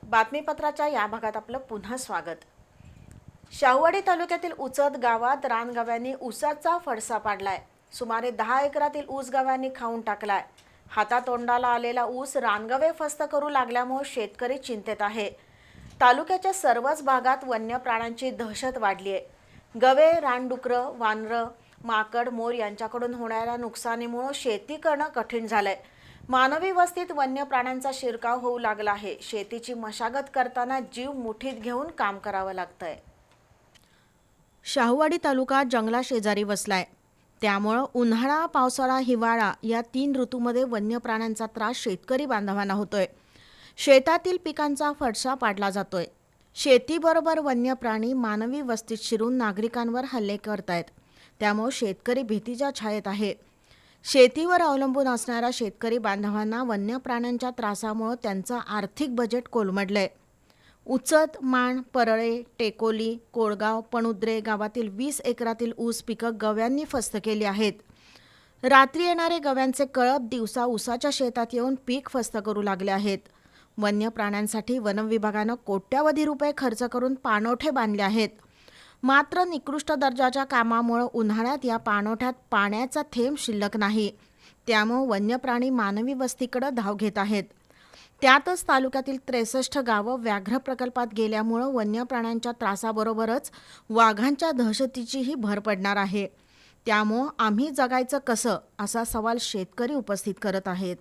बातमीपत्राच्या या भागात आपलं पुन्हा स्वागत। शाहूवाडी तालुक्यातील उचद गावात रानगव्यांनी ऊसाचा फडसा पाडलाय। सुमारे 10 एकरातील ऊस गव्यांनी खाऊन टाकलाय। हातातोंडाला आलेला ऊस रानगवे फस्त करू लागल्यामुळे शेतकरी चिंतेत आहे। तालुक्याच्या सर्वच भागात वन्य प्राण्यांची दहशत वाढली आहे। गवे, रानडुकरं, वानरं, माकड, मोर यांच्याकडून होणाऱ्या नुकसानीमुळे शेती करणं कठीण झालंय। मानवी वस्तीत वन्य प्राण्यांचा शिरकाव होऊ लागला आहे। शेतीची मशागत करताना जीव मुठीत घेऊन काम करावं लागतंय। शाहूवाडी तालुका जंगला शेजारी वसलाय, त्यामुळे उन्हाळा, पावसाळा, हिवाळा या 3 ऋतूमध्ये वन्य प्राण्यांचा त्रास शेतकरी बांधवांना होतोय। शेतातील पिकांचा फडसा पाडला जातोय। शेतीबरोबर वन्य प्राणी मानवी वस्तीत शिरून नागरिकांवर हल्ले करतायत, त्यामुळे शेतकरी भीतीच्या छायेत आहे। शेतीवर अवलंबून असणाऱ्या शेतकरी बांधवांना वन्य प्राण्यांच्या त्रासामुळे त्यांचं आर्थिक बजेट कोलमडलंय। उचद, माण, परळे, टेकोली, कोळगाव, पणुद्रे गावातील 20 एकरातील ऊस पिकं गव्यांनी फस्त केली आहेत। रात्री येणारे गव्यांचे कळप दिवसा ऊसाच्या शेतात येऊन पीक फस्त करू लागले आहेत। वन्य प्राण्यांसाठी वनविभागानं कोट्यावधी रुपये खर्च करून पाणवठे बांधले आहेत। मात्र निकृष्ट दर्जाच्या कामामुळे उन्हाळ्यात या पाणवठ्यात पाण्याचा थेंब शिल्लक नाही, त्यामुळे वन्य प्राणी मानवी वस्तीकडे धाव घेत आहेत। त्यातच तालुक्यातील 63 गावं व्याघ्र प्रकल्पात गेल्यामुळे वन्य प्राण्यांच्या त्रासाबरोबरच वाघांच्या दहशतीचीही भर पडणार आहे। त्यामुळे आम्ही जगायचं कसं असा सवाल शेतकरी उपस्थित करत आहेत।